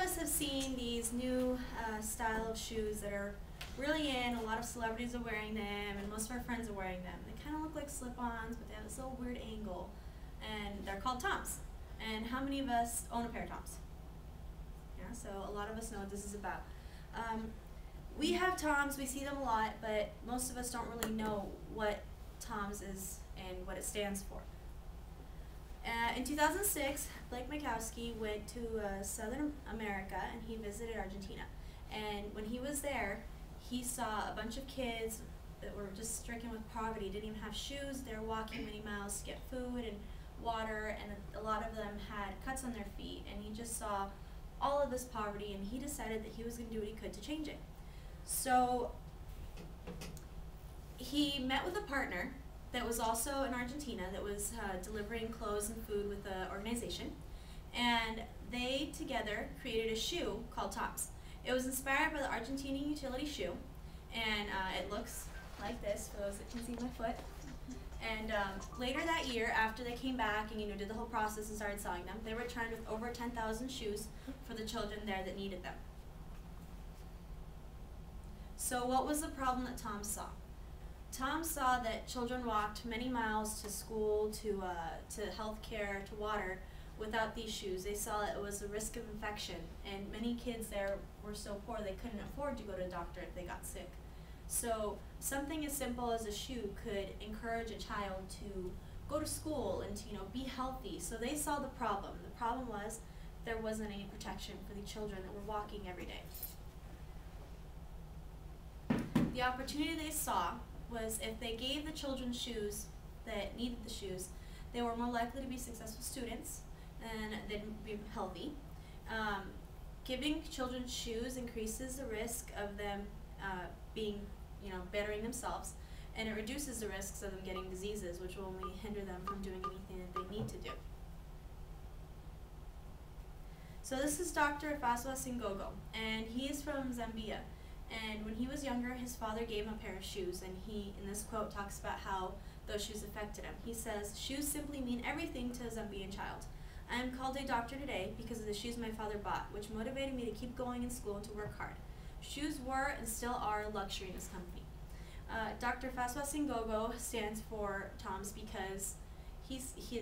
us have seen these new style of shoes that are really in. A lot of celebrities are wearing them, and most of our friends are wearing them. They kind of look like slip-ons, but they have this little weird angle, and they're called Toms. And how many of us own a pair of Toms? Yeah, so a lot of us know what this is about. We have Toms, we see them a lot, but most of us don't really know what Toms is and what it stands for. In 2006, Blake Mikowski went to Southern America and he visited Argentina. And when he was there, he saw a bunch of kids that were just stricken with poverty, didn't even have shoes. They were walking many miles to get food and water, and a lot of them had cuts on their feet. And he just saw all of this poverty, and he decided that he was going to do what he could to change it. So he met with a partner that was also in Argentina that was delivering clothes and food with the organization, and they together created a shoe called Toms. It was inspired by the Argentinian utility shoe, and it looks like this for those that can see my foot. And later that year, after they came back and did the whole process and started selling them, they returned with over 10,000 shoes for the children there that needed them. So what was the problem that Tom saw? Tom saw that children walked many miles to school, to health care, to water without these shoes. They saw that it was a risk of infection, and many kids there were so poor they couldn't afford to go to a doctor if they got sick. So something as simple as a shoe could encourage a child to go to school and to be healthy. So they saw the problem. The problem was there wasn't any protection for the children that were walking every day. The opportunity they saw was if they gave the children shoes that needed the shoes, they were more likely to be successful students and they'd be healthy. Giving children shoes increases the risk of them bettering themselves, and it reduces the risks of them getting diseases, which will only hinder them from doing anything that they need to do. So this is Dr. Faswa Singogo, and he is from Zambia. And when he was younger, his father gave him a pair of shoes, and he, in this quote, talks about how those shoes affected him. He says, "Shoes simply mean everything to a Zambian child. I am called a doctor today because of the shoes my father bought, which motivated me to keep going in school and to work hard. Shoes were and still are a luxury in this company." Dr. Faswa Singogo stands for Toms because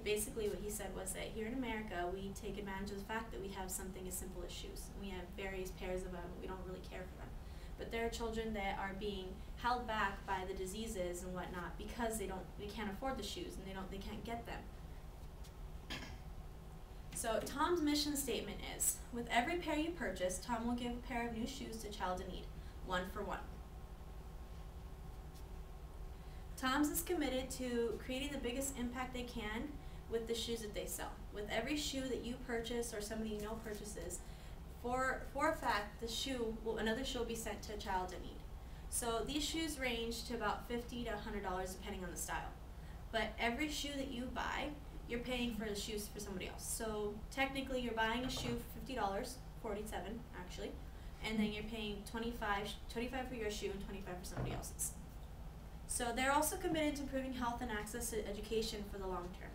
basically what he said was that here in America, we take advantage of the fact that we have something as simple as shoes. We have various pairs of them, but we don't really care for them. But there are children that are being held back by the diseases and whatnot because they can't afford the shoes and they can't get them. So Tom's mission statement is, with every pair you purchase, Tom will give a pair of new shoes to a child in need, one for one. Tom's is committed to creating the biggest impact they can with the shoes that they sell. With every shoe that you purchase or somebody you know purchases, for a fact, another shoe will be sent to a child in need. So these shoes range to about $50 to $100 depending on the style. But every shoe that you buy, you're paying for the shoes for somebody else. So technically you're buying a shoe for $50, $47 actually, and then you're paying $25 for your shoe and $25 for somebody else's. So they're also committed to improving health and access to education for the long term.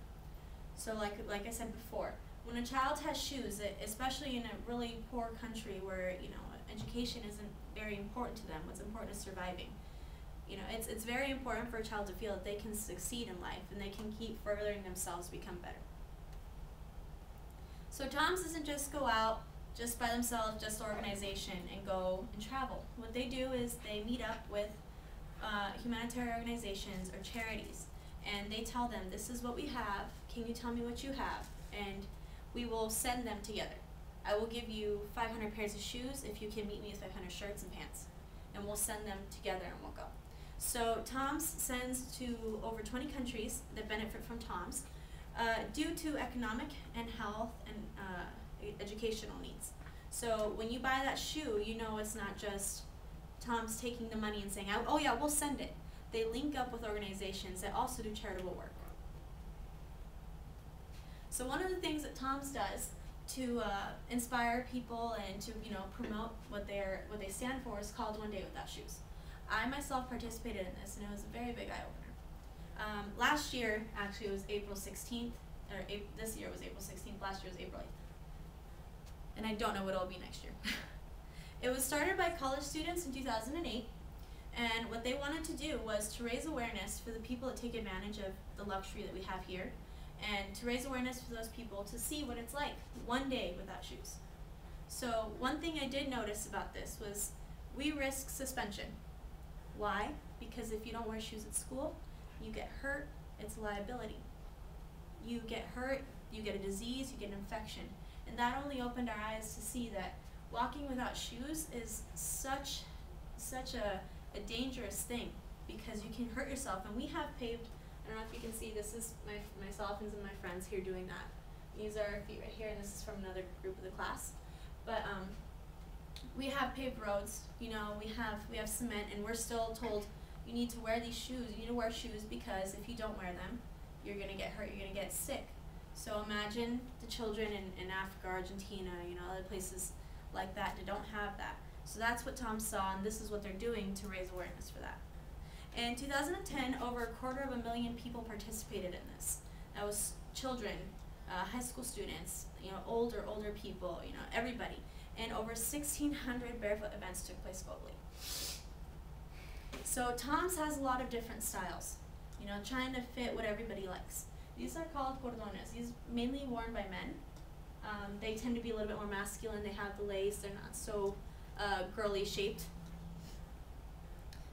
So like I said before, when a child has shoes, especially in a really poor country where education isn't very important to them, what's important is surviving. It's very important for a child to feel that they can succeed in life and they can keep furthering themselves to become better. So Toms doesn't just go out just by themselves, just the organization, and go and travel. What they do is they meet up with humanitarian organizations or charities, and they tell them, this is what we have, can you tell me what you have? And we will send them together. I will give you 500 pairs of shoes if you can meet me with 500 shirts and pants. And we'll send them together and we'll go. So Toms sends to over 20 countries that benefit from Toms due to economic and health and educational needs. So when you buy that shoe, it's not just Toms taking the money and saying, oh yeah, we'll send it. They link up with organizations that also do charitable work. So one of the things that Toms does to inspire people and to promote what they stand for is called One Day Without Shoes. I myself participated in this, and it was a very big eye-opener. Last year, actually, it was April 16th, or this year was April 16th, last year was April and I don't know what it'll be next year. It was started by college students in 2008, and what they wanted to do was to raise awareness for the people that take advantage of the luxury that we have here, and to raise awareness for those people to see what it's like one day without shoes. So one thing I did notice about this was we risk suspension. Why? Because if you don't wear shoes at school, you get hurt, it's a liability. You get hurt, you get a disease, you get an infection. And that only opened our eyes to see that walking without shoes is such a dangerous thing, because you can hurt yourself. And we have paved, I don't know if you can see, this is myself and some of my friends here doing that. These are our feet right here, and this is from another group of the class. But we have paved roads, you know, we have cement, and we're still told you need to wear these shoes, you need to wear shoes, because if you don't wear them, you're gonna get hurt, you're gonna get sick. So imagine the children in Africa, Argentina, you know, other places like that don't have that. So that's what Tom saw, and this is what they're doing to raise awareness for that. In 2010, over 250,000 people participated in this. That was children, high school students, you know, older people, you know, everybody. And over 1,600 barefoot events took place globally. So Tom's has a lot of different styles, you know, trying to fit what everybody likes. These are called cordones. These are mainly worn by men. They tend to be a little bit more masculine. They have the lace. They're not so girly shaped.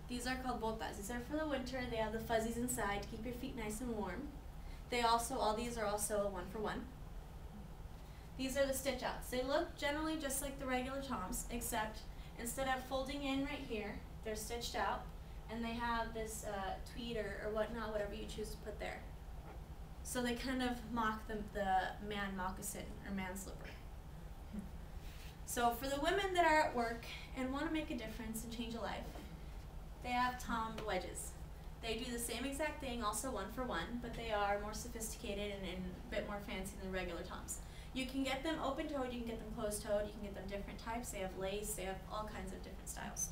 These are called botas. These are for the winter. They have the fuzzies inside to keep your feet nice and warm. All these are also a 1-for-1. These are the stitch outs. They look generally just like the regular Toms, except instead of folding in right here, they're stitched out, and they have this tweed or whatnot, whatever you choose to put there. So they kind of mock the man moccasin or man slipper. So for the women that are at work and want to make a difference and change a life, they have Tom wedges. They do the same exact thing, also 1-for-1, but they are more sophisticated and a bit more fancy than regular Toms. You can get them open-toed, you can get them closed-toed, you can get them different types. They have lace, they have all kinds of different styles.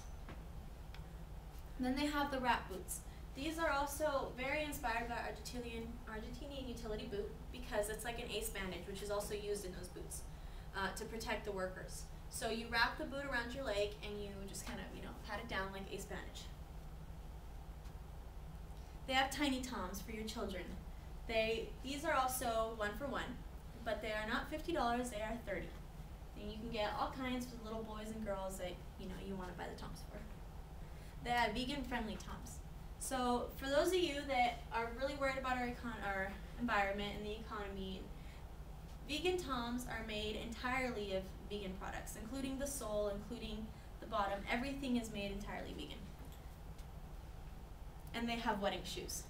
And then they have the wrap boots. These are also very inspired by Argentinian utility boot, because it's like an ace bandage, which is also used in those boots to protect the workers. So you wrap the boot around your leg and you just kind of, you know, pat it down like ace bandage. They have tiny Toms for your children. These are also 1-for-1, but they are not $50, they are $30. And you can get all kinds for little boys and girls that, you know, you want to buy the Toms for. They have vegan-friendly Toms. So for those of you that are really worried about our environment and the economy, vegan Toms are made entirely of vegan products, including the sole, including the bottom. Everything is made entirely vegan. And they have wedding shoes.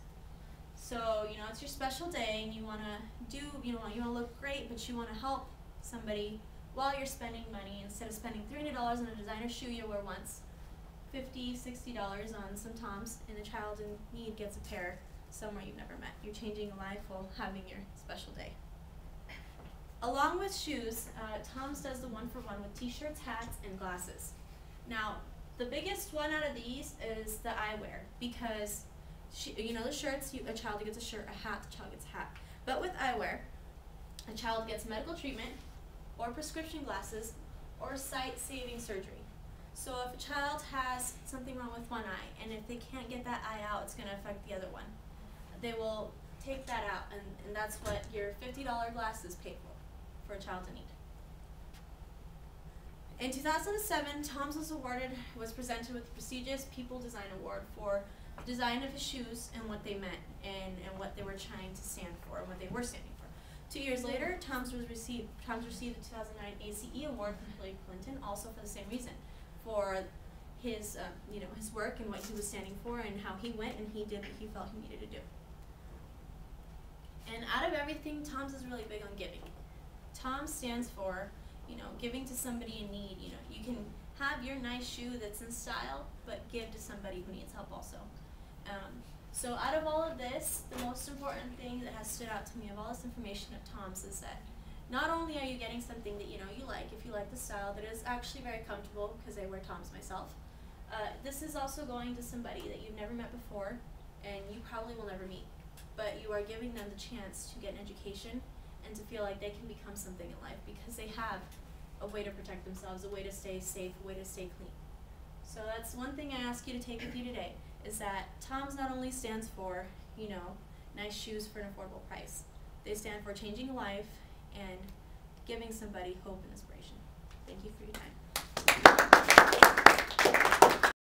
So, you know, it's your special day and you want to you want to look great, but you want to help somebody while you're spending money. Instead of spending $300 on a designer shoe you wear once, $50, $60 on some Toms, and the child in need gets a pair somewhere you've never met. You're changing a life while having your special day. Along with shoes, Tom's does the 1-for-1 with t-shirts, hats, and glasses. Now, the biggest one out of these is the eyewear, because you know, the shirts, a child gets a shirt, a hat, the child gets a hat. But with eyewear, a child gets medical treatment, or prescription glasses, or sight-saving surgery. So if a child has something wrong with one eye, and if they can't get that eye out, it's going to affect the other one. They will take that out, and that's what your $50 glasses pay for a child in need. In 2007, Tom's was presented with the prestigious People Design Award for the design of his shoes and what they meant, and what they were trying to stand for, and what they were standing for. 2 years later, Tom's received the 2009 ACE Award from Hillary Clinton, also for the same reason, for his his work and what he was standing for, and how he went and he did what he felt he needed to do. And out of everything, Tom's is really big on giving. Tom stands for, giving to somebody in need. You can have your nice shoe that's in style, but give to somebody who needs help also. So out of all of this, the most important thing that has stood out to me of all this information of Tom's is that not only are you getting something that you like, if you like the style, that is actually very comfortable, because I wear Tom's myself, this is also going to somebody that you've never met before and you probably will never meet, but you are giving them the chance to get an education and to feel like they can become something in life, because they have a way to protect themselves, a way to stay safe, a way to stay clean. So that's one thing I ask you to take with you today, is that TOMS not only stands for, you know, nice shoes for an affordable price. They stand for changing a life and giving somebody hope and inspiration. Thank you for your time.